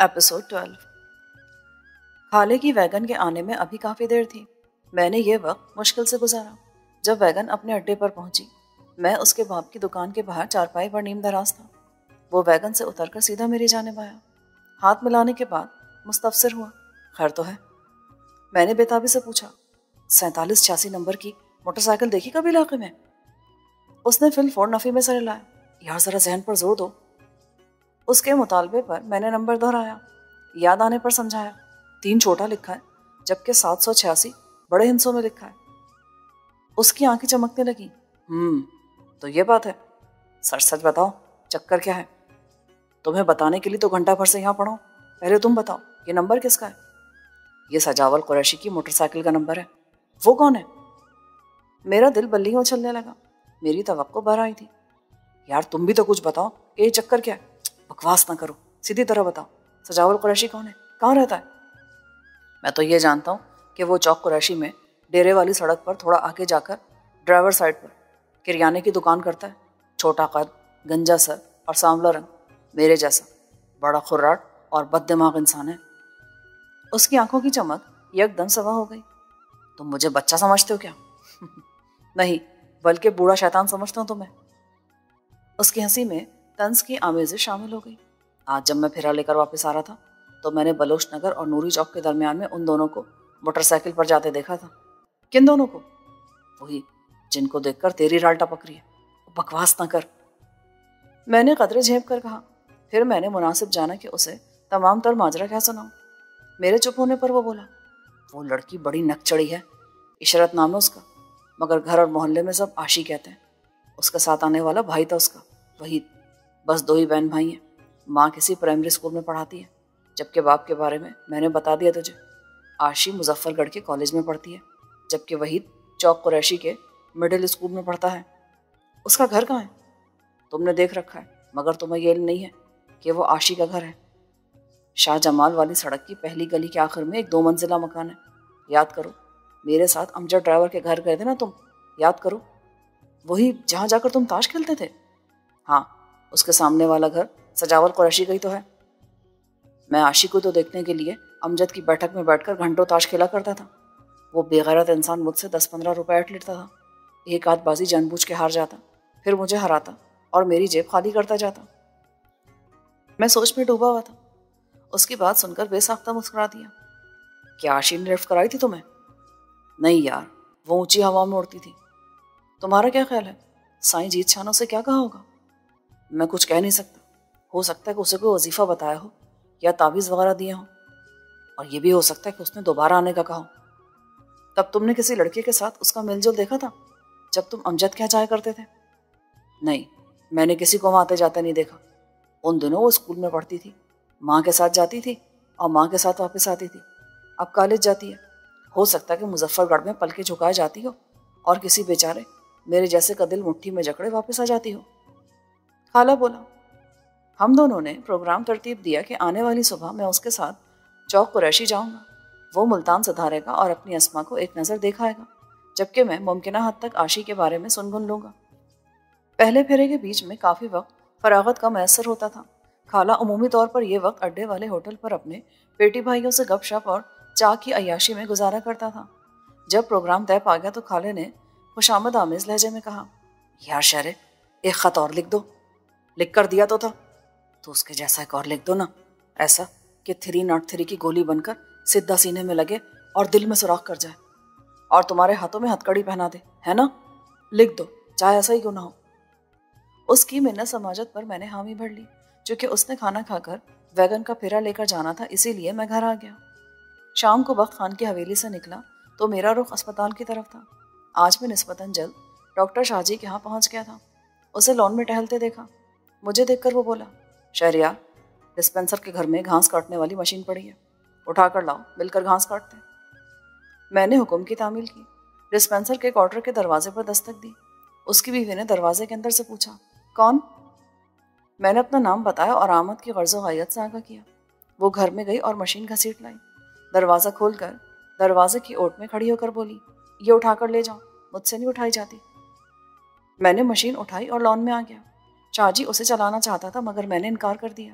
Episode 12۔ خالے کی vegan کے آنے میں ابھی کافی دیر تھی۔ میں نے یہ وقت مشکل سے گزارا۔ جب ویگن اپنے اڈے پر پہنچی، میں اس کے باپ کی دکان کے باہر چارپائی پر نیم دراز تھا۔ وہ ویگن سے اتر کر سیدھا میری جانب آیا۔ ہاتھ ملانے کے بعد مستفسر ہوا، خیر تو ہے؟ میں نے بےتابی سے پوچھا، 4786 نمبر کی موٹر سائیکل دیکھی کبھی علاقے میں؟ اس نے فی الفور نفی میں سر ہلایا، یار ذرا ذہن پر زور دو۔ اس کے مطالبے پر میں نے نمبر دہرایا، یاد آنے پر سمجھایا، 3 چھوٹا لکھا ہے جبکہ 786 بڑے ہندسوں میں لکھا ہے۔ اس کی آنکھیں چمکنے لگی۔ تو یہ بات ہے؟ سچ سچ بتاؤ، چکر کیا ہے؟ تمہیں بتانے کے لیے تو گھنٹہ بھر سے یہاں پڑھو، پہلے تم بتاؤ یہ نمبر کس کا ہے؟ یہ سجاول قریشی کی موٹر سائیکل کا نمبر ہے۔ وہ کون ہے؟ میرا دل بلیوں اچھلنے لگا۔ میری توقع بھر آئی تھی، یار تم بھی تو کچھ بتاؤ کہ یہ چکر کیا ہے؟ بکواس نہ کرو، سیدھی طرح بتاؤ، سجاول قریشی کون ہے؟ کہاں رہتا ہے؟ میں تو یہ جانتا ہوں کہ وہ چوک قریشی میں ڈیرے والی سڑک پر تھوڑا آگے جا کر ڈرائیور سائڈ پر کریانے کی دکان کرتا ہے۔ چھوٹا قد، گنجا سر اور سانولا رنگ، میرے جیسا بڑا خراٹ اور بد دماغ انسان ہے۔ اس کی آنکھوں کی چمک یک دم سوا ہو گئی۔ تم مجھے بچہ سمجھتے ہو کیا؟ نہیں، بلکہ بوڑھا شیطان سمجھتا ہوں تمہیں۔ اس کی ہنسی میں طنز کی آمیزش شامل ہو گئی۔ آج جب میں پھرا لے کر واپس آ رہا تھا تو میں نے بلوچ نگر اور نوری چوک کے درمیان میں ان دونوں کو موٹر سائیکل پر جاتے دیکھا تھا۔ کن دونوں کو؟ وہی جن کو دیکھ کر تیری رال ٹپک رہی ہے۔ بکواس نہ کر، میں نے قدرے جھینپ کر کہا۔ پھر میں نے مناسب جانا کہ اسے تمام تر ماجرا کیا سناؤں۔ میرے چپ ہونے پر وہ بولا، وہ لڑکی بڑی نک چڑی ہے، عشرت نام ہے اس کا، مگر گھر اور محلے میں سب آشی کہتے ہیں۔ اس کے ساتھ آنے والا بھائی تھا اس کا، وحید، بس 2 ہی بہن بھائی ہیں۔ ماں کسی پرائمری اسکول میں پڑھاتی ہے، جبکہ باپ کے بارے میں نے بتا دیا تجھے۔ آشی مظفر گڑھ کے کالج میں پڑھتی ہے، جبکہ وحید چوک قریشی کے مڈل اسکول میں پڑھتا ہے۔ اس کا گھر کہاں ہے؟ تم نے دیکھ رکھا ہے، مگر تمہیں یہ علم نہیں ہے کہ وہ آشی کا گھر ہے۔ شاہ جمال والی سڑک کی پہلی گلی کے آخر میں ایک 2 منزلہ مکان ہے۔ یاد کرو، میرے ساتھ امجد ڈرائیور کے گھر گئے تھے نا تم، یاد کرو، وہی جہاں جا کر تم تاش کھیلتے تھے۔ ہاں، اس کے سامنے والا گھر سجاول قریشی کا ہی تو ہے۔ میں آشی کو تو دیکھنے کے لیے امجد کی بیٹھک میں بیٹھ کر گھنٹوں تاش کھیلا کرتا تھا۔ وہ بے غیرت انسان مجھ سے 10-15 روپے ایٹ لیتا تھا۔ ایک آدھ بازی جان بوجھ کے ہار جاتا، پھر مجھے ہراتا اور میری جیب خالی کرتا جاتا۔ میں سوچ میں ڈوبا ہوا تھا۔ اس کی بات سن کر بے ساختہ مسکرا دیا۔ کیا آشی نے لفٹ کرائی تھی تمہیں؟ نہیں یار، وہ اونچی ہوا میں اڑتی تھی۔ تمہارا کیا خیال ہے سائیں جیت شانوں سے کیا کہا ہوگا؟ میں کچھ کہہ نہیں سکتا۔ ہو سکتا ہے کہ اسے کوئی وظیفہ بتایا ہو یا تعویذ وغیرہ دیے ہوں، اور یہ بھی ہو سکتا ہے کہ اس نے دوبارہ آنے کا کہا ہو۔ تب تم نے کسی لڑکے کے ساتھ اس کا میل جول دیکھا تھا جب تم امجد کے یہاں جایا کرتے تھے؟ نہیں، میں نے کسی کو وہاں آتے جاتے نہیں دیکھا۔ ان دنوں وہ اسکول میں پڑھتی تھی، ماں کے ساتھ جاتی تھی اور ماں کے ساتھ واپس آتی تھی۔ اب کالج جاتی ہے۔ ہو سکتا ہے کہ مظفر گڑھ میں پل کے جھکائے جاتی ہو اور کسی بیچارے میرے جیسے کا دل مٹھی میں جکڑے واپس آ جاتی ہو۔ خالہ بولا، ہم دونوں نے پروگرام ترتیب دیا کہ آنے والی صبح میں اس کے ساتھ چوک قریشی جاؤں گا۔ وہ ملتان سدھارے گا اور اپنی اسما کو ایک نظر دیکھائے گا، جبکہ میں ممکنہ حد تک آشی کے بارے میں سن گن لوں گا۔ پہلے پھیرے کے بیچ میں کافی وقت فراغت کا میسر ہوتا تھا۔ خالہ عمومی طور پر یہ وقت اڈے والے ہوٹل پر اپنے پیٹی بھائیوں سے گپ شپ اور چاہ کی عیاشی میں گزارا کرتا تھا۔ جب پروگرام طے پا گیا تو خالے نے خوشامد آمیز لہجے میں کہا، یار شہرے، ایک خط اور لکھ دو۔ لکھ کر دیا تو تھا، تو اس کے جیسا ایک اور لکھ دو نا، ایسا کہ 303 کی گولی بن کر سدھا سینے میں لگے اور دل میں سوراخ کر جائے، اور تمہارے ہاتھوں میں ہتھکڑی پہنا دے، ہے نا؟ لکھ دو، چاہے ایسا ہی کیوں نہ ہو۔ اس کی منت سماجت پر میں نے حامی بھر لی۔ چونکہ اس نے کھانا کھا کر ویگن کا پھیرا لے کر جانا تھا، اسی لیے میں گھر آ گیا۔ شام کو بخت خان کی حویلی سے نکلا تو میرا رخ اسپتال کی طرف تھا۔ آج میں نسبتاً جلد ڈاکٹر شاہ جی کے ہاں پہنچ گیا تھا۔ اسے لان میں ٹہلتے دیکھا۔ مجھے دیکھ کر وہ بولا، شہریار، ڈسپینسر کے گھر میں گھاس کاٹنے والی مشین پڑی ہے، اٹھا کر لاؤ، مل کر گھاس کاٹتے ہیں۔ میں نے حکم کی تعمیل کی۔ ڈسپینسر کے کوارٹر کے دروازے پر دستک دی۔ اس کی بیوی نے دروازے کے اندر سے پوچھا، کون؟ میں نے اپنا نام بتایا اور آمد کی غرض و غایت سے آگاہ کیا۔ وہ گھر میں گئی اور مشین گھسیٹ لائی۔ دروازہ کھول کر دروازے کی اوٹ میں کھڑی ہو کر بولی، یہ اٹھا کر لے جاؤ، مجھ سے نہیں اٹھائی جاتی۔ میں نے مشین اٹھائی اور لان میں آ گیا۔ شاہ جی اسے چلانا چاہتا تھا مگر میں نے انکار کر دیا۔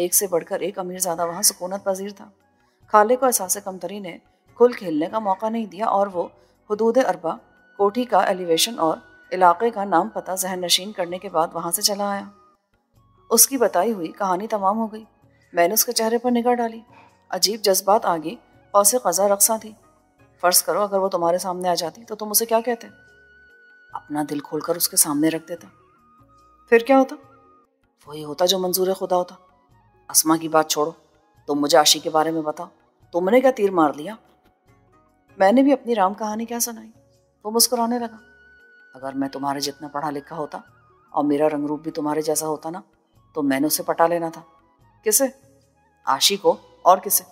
ایک سے بڑھ کر ایک امیر زادہ وہاں سکونت پذیر تھا۔ خالے کو احساس کمتری نے کھل کھیلنے کا موقع نہیں دیا اور وہ حدود اربع کوٹھی کا ایلیویشن اور علاقے کا نام پتہ ذہن نشین کرنے کے بعد وہاں سے چلا آیا۔ اس کی بتائی ہوئی کہانی تمام ہو گئی۔ میں نے اس کے چہرے پر نگاہ ڈالی۔ عجیب جذبات آگے قوس قزح رقصاں تھی۔ فرض کرو اگر وہ تمہارے سامنے آ جاتی تو تم اسے کیا کہتے؟ اپنا دل کھول کر اس کے سامنے رکھ دیتا۔ پھر کیا ہوتا؟ وہی ہوتا جو منظور خدا ہوتا۔ اسما کی بات چھوڑو، تم مجھے عاشی کے بارے میں بتاؤ، تم نے کیا تیر مار لیا؟ میں نے بھی اپنی رام کہانی کیا سنائی۔ وہ مسکرانے لگا۔ اگر میں تمہارے جتنا پڑھا لکھا ہوتا اور میرا رنگ روپ بھی تمہارے جیسا ہوتا نا تو میں نے اسے پٹا لینا تھا۔ کسے؟ عاشی کو، اور کسے؟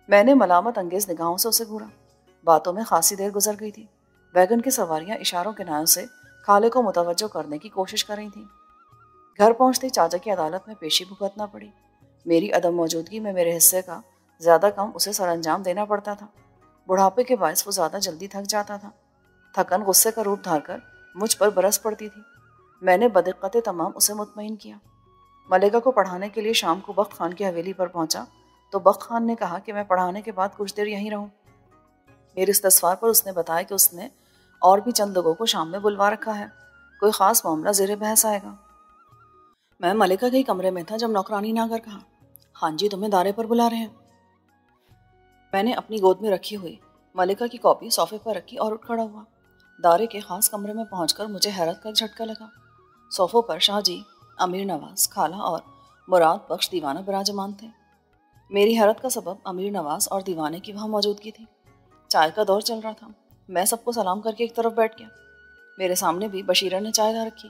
میں نے ملامت انگیز نگاہوں سے اسے گھورا۔ باتوں میں خاصی دیر گزر گئی تھی۔ ویگن کی سواریاں اشاروں کنایوں سے خالے کو متوجہ کرنے کی کوشش کر رہی تھیں۔ گھر پہنچتے چاچا کی عدالت میں پیشی بھگتنا پڑی۔ میری عدم موجودگی میں میرے حصے کا زیادہ کام اسے سر انجام دینا پڑتا تھا۔ بڑھاپے کے باعث وہ زیادہ جلدی تھک جاتا تھا۔ تھکن غصے کا روپ دھار کر مجھ پر برس پڑتی تھی۔ میں نے بدقت تمام اسے مطمئن کیا۔ ملکہ کو پڑھانے کے لیے شام کو بخت خان کی حویلی پر پہنچا تو بخت خان نے کہا کہ میں پڑھانے کے بعد کچھ دیر یہیں رہوں۔ میرے استفسار پر اس نے بتایا کہ اس نے اور بھی چند لوگوں کو شام میں بلوا رکھا ہے، کوئی خاص معاملہ زیر بحث آئے گا۔ میں ملکہ کے ہی کمرے میں تھا جب نوکرانی نے آ کر کہا، خان جی تمہیں دارے پر بلا رہے ہیں۔ میں نے اپنی گود میں رکھی ہوئی ملکہ کی کاپی صوفے پر رکھی اور اٹھ کھڑا ہوا۔ دارے کے خاص کمرے میں پہنچ کر مجھے حیرت کا جھٹکا لگا۔ صوفوں پر شاہ جی، امیر نواز، خالہ اور مراد بخش دیوانہ براجمان تھے۔ میری حیرت کا سبب امیر نواز اور دیوانے کی وہاں موجودگی تھی۔ چائے کا دور چل رہا تھا۔ میں سب کو سلام کر کے ایک طرف بیٹھ گیا۔ میرے سامنے بھی بشیرہ نے چائے لا رکھی۔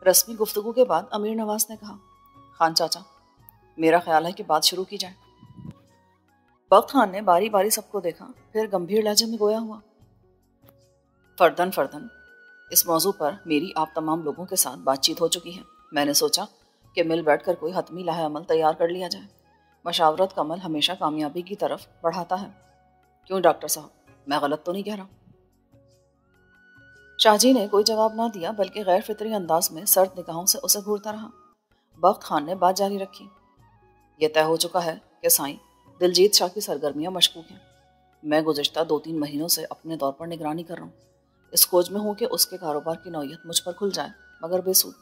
رسمی گفتگو کے بعد امیر نواز نے کہا، خان چاچا، میرا خیال ہے کہ بات شروع کی جائے۔ بخت خان نے باری باری سب کو دیکھا، پھر گمبھیر لہجے میں گویا ہوا، فردن فردن اس موضوع پر میری آپ تمام لوگوں کے ساتھ بات چیت ہو چکی ہے۔ میں نے سوچا کہ مل بیٹھ کر کوئی حتمی لائحہ عمل تیار کر لیا جائے۔ مشاورت کا عمل ہمیشہ کامیابی کی طرف بڑھاتا ہے۔ کیوں ڈاکٹر صاحب، میں غلط تو نہیں کہہ رہا؟ شاہ جی نے کوئی جواب نہ دیا بلکہ غیر فطری انداز میں سرد نگاہوں سے اسے گھورتا رہا۔ بخت خان نے بات جاری رکھی، یہ طے ہو چکا ہے کہ سائیں دلجیت شاہ کی سرگرمیاں مشکوک ہیں۔ میں گزشتہ 2-3 مہینوں سے اپنے طور پر نگرانی کر رہا ہوں۔ اس کھوج میں ہوں کہ اس کے کاروبار کی نوعیت مجھ پر کھل جائے، مگر بے سود۔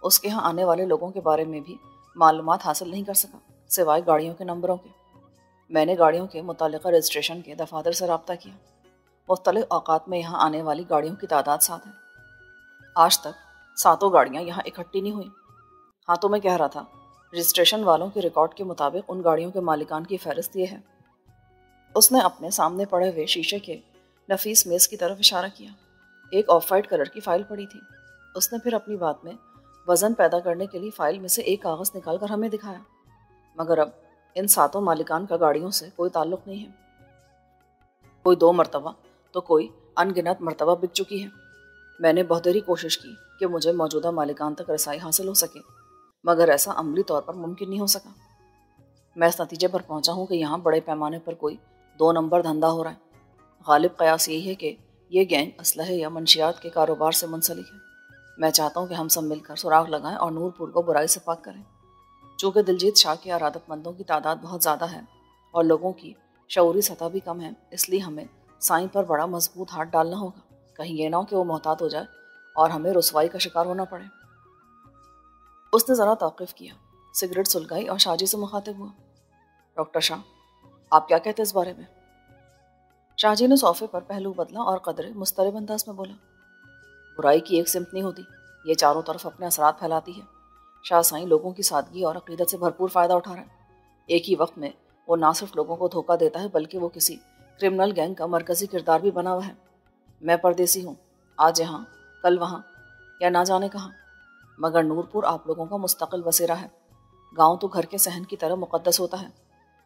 اس کے ہاں آنے والے لوگوں کے بارے میں بھی معلومات حاصل نہیں کر سکا، سوائے گاڑیوں کے نمبروں کے۔ میں نے گاڑیوں کے متعلقہ رجسٹریشن کے دفاتر سے رابطہ کیا۔ مختلف اوقات میں یہاں آنے والی گاڑیوں کی تعداد 7 ہے۔ آج تک 7 گاڑیاں یہاں اکٹھی نہیں ہوئیں۔ ہاں تو میں کہہ رہا تھا، رجسٹریشن والوں کے ریکارڈ کے مطابق ان گاڑیوں کے مالکان کی فہرست یہ ہے۔ اس نے اپنے سامنے پڑے ہوئے شیشے کے نفیس میز کی طرف اشارہ کیا۔ ایک آف وائٹ کلر کی فائل پڑی تھی۔ اس نے پھر اپنی بات میں وزن پیدا کرنے کے لیے فائل میں سے ایک کاغذ نکال کر ہمیں دکھایا، مگر اب ان 7 مالکان کا گاڑیوں سے کوئی تعلق نہیں ہے۔ کوئی 2 مرتبہ تو کوئی ان گنت مرتبہ بک چکی ہے۔ میں نے بہت دیر کوشش کی کہ مجھے موجودہ مالکان تک رسائی حاصل ہو سکے، مگر ایسا عملی طور پر ممکن نہیں ہو سکا۔ میں اس نتیجے پر پہنچا ہوں کہ یہاں بڑے پیمانے پر کوئی 2 نمبر دھندا ہو رہا ہے۔ غالب قیاس یہی ہے کہ یہ گینگ اسلحے یا منشیات کے کاروبار سے منسلک ہے۔ میں چاہتا ہوں کہ ہم سب مل کر سراغ لگائیں اور نور پور کو برائی سے پاک کریں۔ چونکہ دلجیت شاہ کے ارادت مندوں کی تعداد بہت زیادہ ہے اور لوگوں کی شعوری سطح بھی کم ہے، اس لیے ہمیں سائیں پر بڑا مضبوط ہاتھ ڈالنا ہوگا، کہیں یہ نہ ہو کہ وہ محتاط ہو جائے اور ہمیں رسوائی کا شکار ہونا پڑے۔ اس نے ذرا توقف کیا، سگریٹ سلگائی اور شاہ جی سے مخاطب ہوا، ڈاکٹر شاہ، آپ کیا کہتے اس بارے میں؟ شاہ جی نے صوفے پر پہلو بدلا اور قدرے مضطرب انداز میں بولا، برائی کی ایک سمت نہیں ہوتی، یہ چاروں طرف اپنے اثرات پھیلاتی ہے۔ شاہ سائیں لوگوں کی سادگی اور عقیدت سے بھرپور فائدہ اٹھا رہے ہیں۔ ایک ہی وقت میں وہ نہ صرف لوگوں کو دھوکہ دیتا ہے بلکہ وہ کسی کرمنل گینگ کا مرکزی کردار بھی بنا ہوا ہے۔ میں پردیسی ہوں، آج یہاں کل وہاں یا نہ جانے کہاں، مگر نور پور آپ لوگوں کا مستقل بسیرا ہے۔ گاؤں تو گھر کے صحن کی طرح مقدس ہوتا ہے،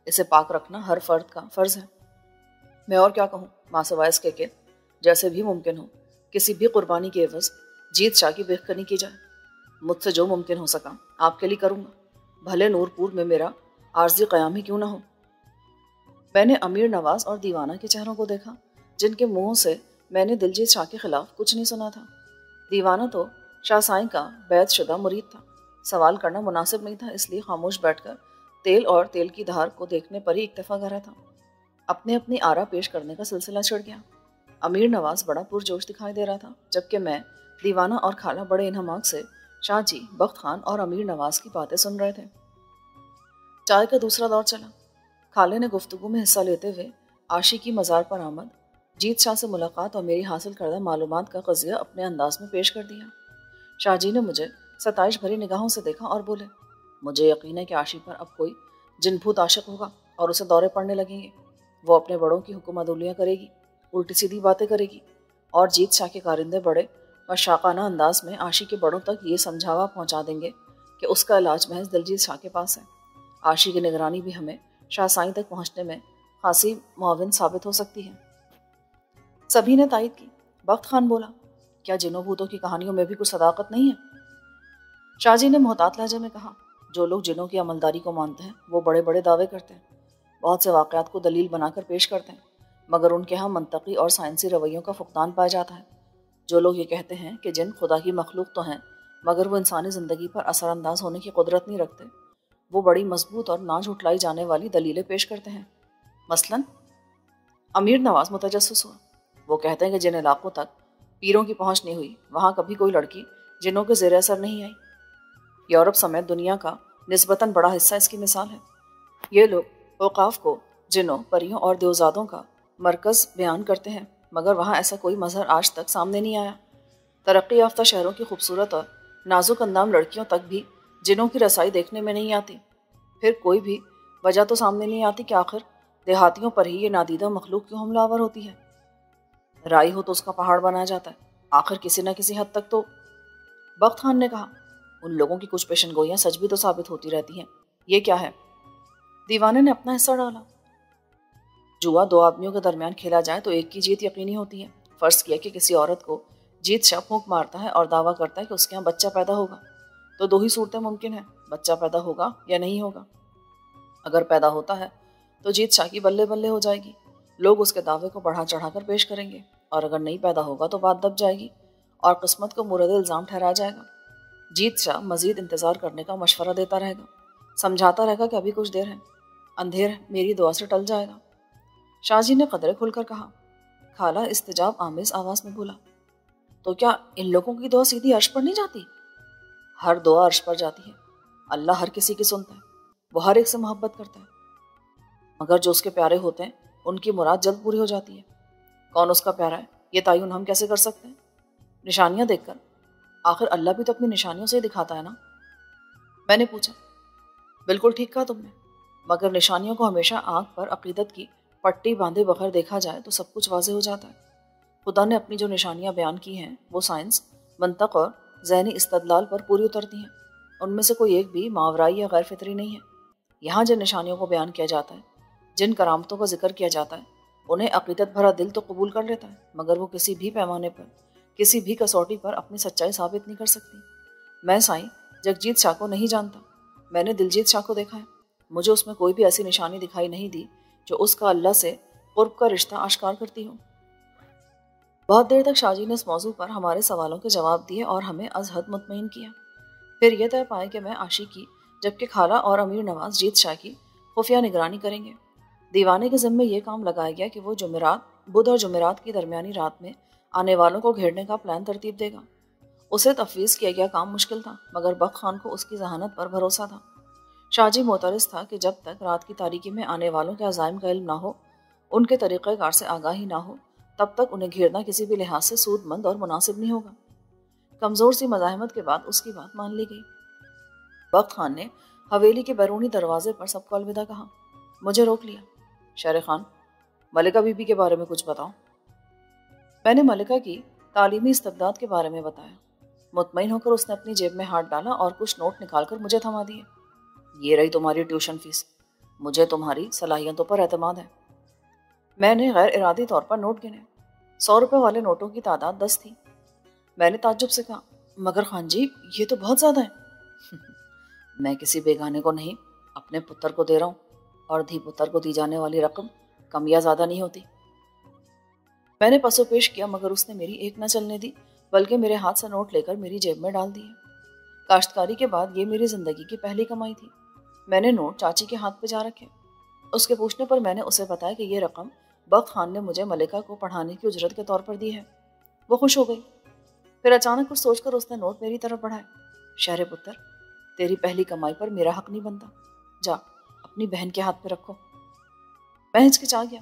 اسے پاک رکھنا ہر فرد کا فرض ہے۔ میں اور کیا کہوں، ماں سوائے اس کے کہ جیسے بھی ممکن ہو کسی بھی قربانی کے عوض جیت شاہ کی بہتکنی کی جائے۔ مجھ سے جو ممکن ہو سکا آپ کے لیے کروں گا، بھلے نور پور میں میرا عارضی قیام ہی کیوں نہ ہو۔ میں نے امیر نواز اور دیوانہ کے چہروں کو دیکھا، جن کے منہوں سے میں نے دلجیت شاہ کے خلاف کچھ نہیں سنا تھا۔ دیوانہ تو شاہ سائیں کا بیعت شدہ مرید تھا، سوال کرنا مناسب نہیں تھا، اس لیے خاموش بیٹھ کر تیل اور تیل کی دھار کو دیکھنے پر ہی اکتفا کر رہا تھا۔ اپنی آرا پیش کرنے کا سلسلہ چڑھ گیا۔ امیر نواز بڑا پرجوش دکھائی دے رہا تھا، جبکہ میں، دیوانہ اور خالہ بڑے انہماک سے شاہ جی، بخت خان اور امیر نواز کی باتیں سن رہے تھے۔ چائے کا دوسرا دور چلا۔ خالے نے گفتگو میں حصہ لیتے ہوئے عاشی کی مزار پر آمد، جیت شاہ سے ملاقات اور میری حاصل کردہ معلومات کا قضیہ اپنے انداز میں پیش کر دیا۔ شاہ جی نے مجھے ستائش بھری نگاہوں سے دیکھا اور بولے، مجھے یقین ہے کہ عاشی پر اب کوئی جن بھوت عاشق ہوگا اور اسے دورے پڑنے لگیں گے۔ وہ اپنے بڑوں کی حکم عدولیاں کرے گی، الٹی سیدھی باتیں کرے گی، اور جیت شاہ کے کارندے بڑے اور شاقانہ انداز میں عاشی کے بڑوں تک یہ سمجھاوا پہنچا دیں گے کہ اس کا علاج محض دلجیت شاہ کے پاس ہے۔ عاشی کی نگرانی بھی ہمیں شاہ سائیں تک پہنچنے میں خاصی معاون ثابت ہو سکتی ہے۔ سبھی نے تائید کی۔ بخت خان بولا، کیا جنوں بھوتوں کی کہانیوں میں بھی کچھ صداقت نہیں ہے؟ شاہ جی نے محتاط لہجے میں کہا، جو لوگ جنوں کی عملداری کو مانتے ہیں وہ بڑے بڑے دعوے کرتے ہیں، بہت سے واقعات کو دلیل بنا کر پیش کرتے ہیں، مگر ان کے ہاں منطقی اور سائنسی رویوں کا فقدان پایا جاتا ہے۔ جو لوگ یہ کہتے ہیں کہ جن خدا کی مخلوق تو ہیں مگر وہ انسانی زندگی پر اثر انداز ہونے کی قدرت نہیں رکھتے، وہ بڑی مضبوط اور نہ جھٹلائی جانے والی دلیلیں پیش کرتے ہیں۔ مثلاً امیر نواز متجسس ہوا۔ وہ کہتے ہیں کہ جن علاقوں تک پیروں کی پہنچ نہیں ہوئی وہاں کبھی کوئی لڑکی جنوں کے زیر اثر نہیں آئی۔ یورپ سمیت دنیا کا نسبتاً بڑا حصہ اس کی مثال ہے۔ یہ لوگ اوقاف کو جنوں، پریوں اور دیوزادوں کا مرکز بیان کرتے ہیں، مگر وہاں ایسا کوئی مظہر آج تک سامنے نہیں آیا۔ ترقی یافتہ شہروں کی خوبصورت اور نازک اندام لڑکیوں تک بھی جنوں کی رسائی دیکھنے میں نہیں آتی۔ پھر کوئی بھی وجہ تو سامنے نہیں آتی کہ آخر دیہاتیوں پر ہی یہ نادیدہ مخلوق کیوں حملہ آور ہوتی ہے۔ رائی ہو تو اس کا پہاڑ بنا جاتا ہے، آخر کسی نہ کسی حد تک تو۔ بخت خان نے کہا، ان لوگوں کی کچھ پیشن گوئیاں سچ بھی تو ثابت ہوتی رہتی ہیں، یہ کیا ہے؟ دیوانے نے اپنا حصہ ڈالا۔ جوا دو آدمیوں کے درمیان کھیلا جائے تو ایک کی جیت یقینی ہوتی ہے۔ فرض کیا کہ کسی عورت کو جیت شاہ پھونک مارتا ہے اور دعویٰ کرتا ہے کہ اس کے یہاں بچہ پیدا ہوگا، تو دو ہی صورتیں ممکن ہیں، بچہ پیدا ہوگا یا نہیں ہوگا۔ اگر پیدا ہوتا ہے تو جیت شاہ کی بلے بلے ہو جائے گی، لوگ اس کے دعوے کو بڑھا چڑھا کر پیش کریں گے، اور اگر نہیں پیدا ہوگا تو بات دب جائے گی اور قسمت کو مورد الزام ٹھہرایا جائے گا۔ جیت شاہ مزید انتظار کرنے کا مشورہ دیتا رہے گا، سمجھاتا رہے گا کہ ابھی کچھ دیر ہے، اندھیر میری دعا سے ٹل جائے گا۔ شاہ جی نے قدرے کھل کر کہا۔ خالہ استجاب آمیز آواز میں بولا، تو کیا ان لوگوں کی دعا سیدھی عرش پر نہیں جاتی؟ ہر دعا عرش پر جاتی ہے، اللہ ہر کسی کی سنتا ہے، وہ ہر ایک سے محبت کرتا ہے، مگر جو اس کے پیارے ہوتے ہیں ان کی مراد جلد پوری ہو جاتی ہے۔ کون اس کا پیارا ہے یہ تعین ہم کیسے کر سکتے ہیں؟ نشانیاں دیکھ کر۔ آخر اللہ بھی تو اپنی نشانیوں سے ہی دکھاتا ہے نا؟ میں نے پوچھا۔ بالکل ٹھیک کہا تم نے، مگر نشانیوں کو ہمیشہ آنکھ پر عقیدت کی پٹی باندھے بغیر دیکھا جائے تو سب کچھ واضح ہو جاتا ہے۔ خدا نے اپنی جو نشانیاں بیان کی ہیں وہ سائنس، منطق اور ذہنی استدلال پر پوری اترتی ہیں، ان میں سے کوئی ایک بھی ماورائی یا غیر فطری نہیں ہے۔ یہاں جن نشانیوں کو بیان کیا جاتا ہے، جن کرامتوں کا ذکر کیا جاتا ہے، انہیں عقیدت بھرا دل تو قبول کر لیتا ہے، مگر وہ کسی بھی پیمانے پر، کسی بھی کسوٹی پر اپنی سچائی ثابت نہیں کر سکتی۔ میں سائیں جگجیت شاہ کو نہیں جانتا، میں نے دلجیت شاہ کو دیکھا ہے، مجھے اس میں کوئی بھی ایسی نشانی دکھائی نہیں دی جو اس کا اللہ سے قرب کا رشتہ آشکار کرتی ہو۔ بہت دیر تک شاہ جی نے اس موضوع پر ہمارے سوالوں کے جواب دیے اور ہمیں از حد مطمئن کیا۔ پھر یہ طے پائے کہ میں عاشی کی، جبکہ خالہ اور امیر نواز جیت شاہ کی خفیہ نگرانی کریں گے۔ دیوانے کے ذمے یہ کام لگایا گیا کہ وہ بدھ اور جمعرات کی درمیانی رات میں آنے والوں کو گھیرنے کا پلان ترتیب دے گا۔ اسے تفویض کیا گیا کام مشکل تھا، مگر بخت خان کو اس کی ذہانت پر بھروسہ تھا۔ شاہ جی معترض تھا کہ جب تک رات کی تاریکی میں آنے والوں کے عزائم کا علم نہ ہو، ان کے طریقہ کار سے آگاہی نہ ہو، تب تک انہیں گھیرنا کسی بھی لحاظ سے سود مند اور مناسب نہیں ہوگا۔ کمزور سی مزاحمت کے بعد اس کی بات مان لی گئی۔ بخت خان نے حویلی کے بیرونی دروازے پر سب کو الوداع کہا۔ مجھے روک لیا۔ شیر خان، ملکہ بی بی کے بارے میں کچھ بتاؤ۔ میں نے ملکہ کی تعلیمی استبداد کے بارے میں بتایا۔ مطمئن ہو کر اس نے اپنی جیب میں ہاتھ ڈالا اور کچھ نوٹ نکال کر مجھے تھما دیے۔ یہ رہی تمہاری ٹیوشن فیس، مجھے تمہاری صلاحیتوں پر اعتماد ہے۔ میں نے غیر ارادی طور پر نوٹ گنے۔ 100 روپے والے نوٹوں کی تعداد 10 تھی۔ میں نے تعجب سے کہا، مگر خان جی یہ تو بہت زیادہ ہے۔ میں کسی بیگانے کو نہیں، اپنے پتر کو دے رہا ہوں، اور دھی پتر کو دی جانے والی رقم کم یا زیادہ نہیں ہوتی۔ میں نے پسو پیش کیا، مگر اس نے میری ایک نہ چلنے دی، بلکہ میرے ہاتھ سے نوٹ لے کر میری جیب میں ڈال دیے۔ کاشتکاری کے بعد یہ میری زندگی کی پہلی کمائی تھی۔ میں نے نوٹ چاچی کے ہاتھ پہ جا رکھے۔ اس کے پوچھنے پر میں نے اسے بتایا کہ یہ رقم بخت خان نے مجھے ملکہ کو پڑھانے کی اجرت کے طور پر دی ہے۔ وہ خوش ہو گئی۔ پھر اچانک کچھ سوچ کر اس نے نوٹ میری طرف بڑھائے۔ شہر پتر، تیری پہلی کمائی پر میرا حق نہیں بنتا، جا اپنی بہن کے ہاتھ پہ رکھو۔ میں ہچکچا گیا۔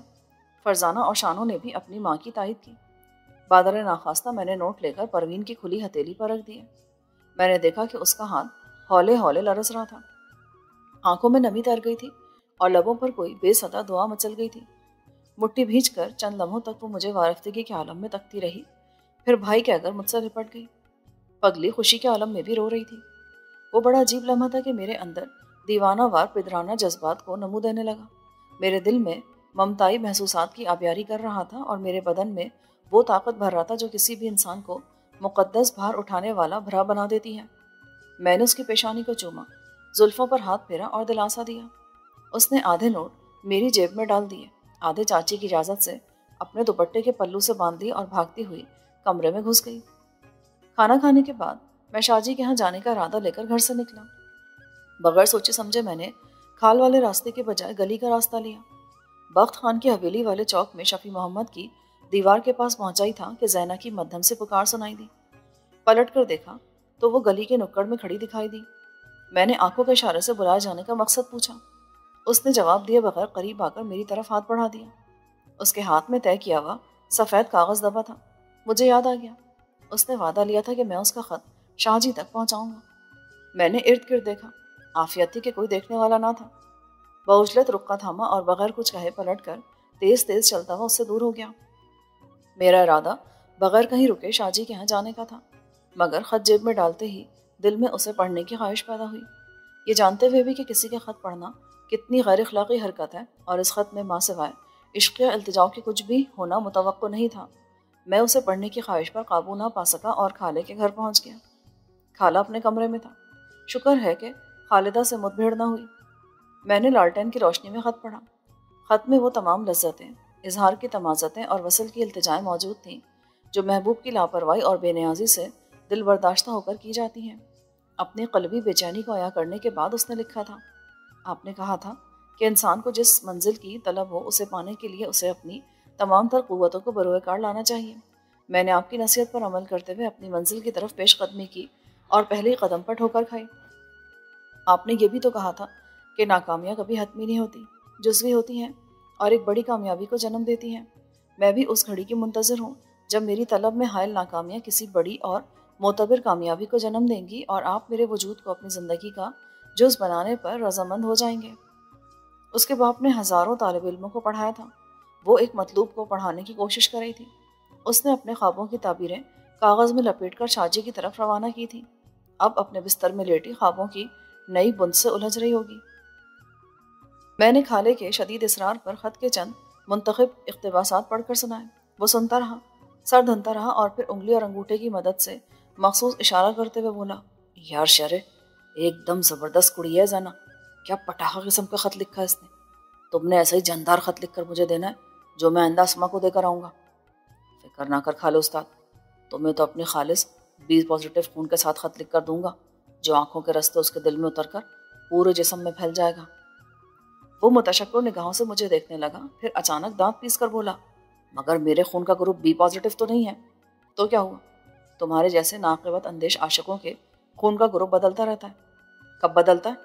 فرزانہ اور شانو نے بھی اپنی ماں کی تائید کی۔ بادر ناخواستہ میں نے نوٹ لے کر پروین کی کھلی ہتھیلی پر رکھ دیا۔ میں نے دیکھا کہ اس کا ہاتھ ہولے ہولے لرز رہا تھا، آنکھوں میں نمی تیر گئی تھی اور لبوں پر کوئی بے صدا دعا مچل گئی تھی۔ مٹھی بھینچ کر چند لمحوں تک وہ مجھے وارفتگی کے عالم میں تکتی رہی، پھر بھائی کہہ کر مجھ سے لپٹ گئی۔ پگلی خوشی کے عالم میں بھی رو رہی تھی۔ وہ بڑا عجیب لمحہ تھا کہ میرے اندر دیوانہ وار پدرانہ جذبات کو نمو دینے لگا۔ میرے دل میں ممتائی محسوسات کی آبیاری کر رہا تھا اور میرے بدن میں وہ طاقت بھر رہا تھا جو کسی بھی انسان کو مقدس بھار اٹھانے والا بھرا بنا دیتی ہے۔ میں نے اس کی پیشانی کو چوما، زلفوں پر ہاتھ پھیرا اور دلاسا دیا۔ اس نے آدھے نوٹ میری جیب میں ڈال دیے، آدھے چاچی کی اجازت سے اپنے دوپٹے کے پلو سے باندھ دی اور بھاگتی ہوئی کمرے میں گھس گئی۔ کھانا کھانے کے بعد میں شاجی کے یہاں جانے کا ارادہ لے کر گھر سے نکلا۔ بغیر سوچے سمجھے میں نے کھال والے راستے کے بجائے گلی کا راستہ لیا۔ بخت خان کی حویلی والے چوک میں شفیع محمد کی دیوار کے پاس پہنچا ہی تھا کہ زینہ کی مدھم سے پکار سنائی دی۔ پلٹ کر دیکھا تو وہ گلی کے نکڑ میں کھڑی دکھائی دی۔ میں نے آنکھوں کے اشارے سے بلائے جانے کا مقصد پوچھا۔ اس نے جواب دیے بغیر قریب آ کر میری طرف ہاتھ بڑھا دیا۔ اس کے ہاتھ میں طے کیا ہوا سفید کاغذ دبا تھا۔ مجھے یاد آ گیا، اس نے وعدہ لیا تھا کہ میں اس کا خط شاہ جی تک پہنچاؤں گا۔ میں نے ارد گرد دیکھا، عافیت تھی کہ کوئی دیکھنے والا نہ تھا۔ بعجلت رکا تھاما اور بغیر کچھ کہے پلٹ کر تیز تیز چلتا ہوا اس سے دور ہو گیا۔ میرا ارادہ بغیر کہیں رکے شاہ جی کے یہاں جانے کا تھا، مگر خط جیب میں ڈالتے ہی دل میں اسے پڑھنے کی خواہش پیدا ہوئی۔ یہ جانتے ہوئے بھی کہ کسی کے خط پڑھنا کتنی غیر اخلاقی حرکت ہے اور اس خط میں ماں سوائے عشق یا التجاؤ کے کچھ بھی ہونا متوقع نہیں تھا، میں اسے پڑھنے کی خواہش پر قابو نہ پا سکا اور خالے کے گھر پہنچ گیا۔ خالہ اپنے کمرے میں تھا۔ شکر ہے کہ خالدہ سے مت بھیڑ نہ ہوئی۔ میں نے لالٹین کی روشنی میں خط پڑھا۔ خط میں وہ تمام لذتیں، اظہار کی تمازتیں اور وصل کی التجائیں موجود تھیں جو محبوب کی لاپرواہی اور بے نیازی سے دل برداشتہ ہو کر کی جاتی ہیں۔ اپنی قلبی بے چینی کو عیا کرنے کے بعد اس نے لکھا تھا، آپ نے کہا تھا کہ انسان کو جس منزل کی طلب ہو اسے پانے کے لیے اسے اپنی تمام تر قوتوں کو بروئے کار لانا چاہیے۔ میں نے آپ کی نصیحت پر عمل کرتے ہوئے اپنی منزل کی طرف پیش قدمی کی اور پہلے قدم پر ٹھوکر کھائی۔ آپ نے یہ بھی تو کہا تھا کہ ناکامیاں کبھی حتمی نہیں ہوتی، جزوی ہوتی ہیں اور ایک بڑی کامیابی کو جنم دیتی ہیں۔ میں بھی اس گھڑی کی منتظر ہوں جب میری طلب میں حائل ناکامیاں کسی بڑی اور معتبر کامیابی کو جنم دیں گی اور آپ میرے وجود کو اپنی زندگی کا جز بنانے پر رضامند ہو جائیں گے۔ اس کے باپ نے ہزاروں طالب علموں کو پڑھایا تھا، وہ ایک مطلوب کو پڑھانے کی کوشش کر رہی تھی۔ اس نے اپنے خوابوں کی تعبیریں کاغذ میں لپیٹ کر شاجی کی طرف روانہ کی تھی، اب اپنے بستر میں لیٹی خوابوں کی نئی بند سے الجھ رہی ہوگی۔ میں نے خالے کے شدید اصرار پر خط کے چند منتخب اقتباسات پڑھ کر سنائے۔ وہ سنتا رہا، سر دھنتا رہا اور پھر انگلی اور انگوٹھے کی مدد سے مخصوص اشارہ کرتے ہوئے بولا، یار شرے، ایک دم زبردست کڑی ہے زینا، کیا پٹاخہ قسم کا خط لکھا ہے اس نے۔ تم نے ایسا ہی جاندار خط لکھ کر مجھے دینا ہے جو میں آئندہ اسما کو دے کر آؤں گا۔ فکر نہ کر خالے استاد، تمہیں تو اپنی خالص بی پازیٹیو خون کے ساتھ خط لکھ کر دوں گا جو آنکھوں کے رستے اس کے دل میں اتر کر پورے جسم میں پھیل جائے گا۔ وہ متشکر نگاہوں سے مجھے دیکھنے لگا، پھر اچانک دانت پیس کر بولا، مگر میرے خون کا گروپ بی پازیٹیو تو نہیں ہے۔ تو کیا ہوا؟ تمہارے جیسے ناقبت اندیش عاشقوں کے خون کا گروپ بدلتا رہتا ہے۔ کب بدلتا ہے؟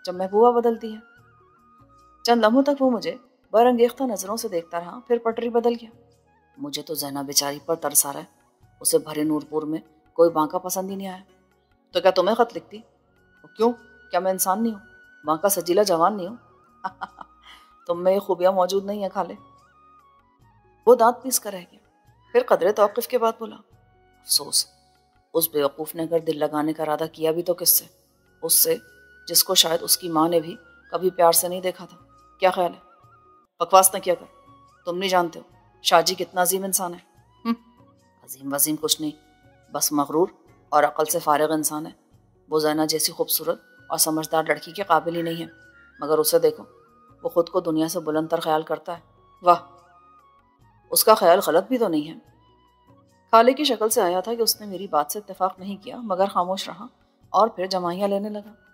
جب محبوبہ بدلتی ہے۔ چند لمحوں تک وہ مجھے برانگیختہ نظروں سے دیکھتا رہا، پھر پٹری بدل گیا۔ مجھے تو زینہ بیچاری پر ترس آ رہا ہے، اسے بھرے نور پور میں کوئی بانکا پسند ہی نہیں آیا۔ تو کیا تمہیں خط لکھتی؟ کیوں؟ کیا میں انسان نہیں ہوں؟ بانکا سجیلا جوان نہیں ہوں؟ تم میں یہ خوبیاں موجود نہیں ہیں خالے۔ وہ دانت پیس کر رہ گیا، پھر قدرے توقف کے بعد بولا، افسوس، اس بیوقوف نے اگر دل لگانے کا ارادہ کیا بھی تو کس سے؟ اس سے جس کو شاید اس کی ماں نے بھی کبھی پیار سے نہیں دیکھا تھا۔ کیا خیال ہے؟ بکواس نہ کیا کر، تم نہیں جانتے ہو شاہ جی کتنا عظیم انسان ہے۔ عظیم وظیم کچھ نہیں، بس مغرور اور عقل سے فارغ انسان ہے۔ وہ زینہ جیسی خوبصورت اور سمجھدار لڑکی کے قابل ہی نہیں ہے، مگر اسے دیکھو، وہ خود کو دنیا سے بلند تر خیال کرتا ہے۔ واہ، اس کا خیال غلط بھی تو نہیں ہے۔ خالے کی شکل سے آیا تھا کہ اس نے میری بات سے اتفاق نہیں کیا، مگر خاموش رہا اور پھر جمائیاں لینے لگا۔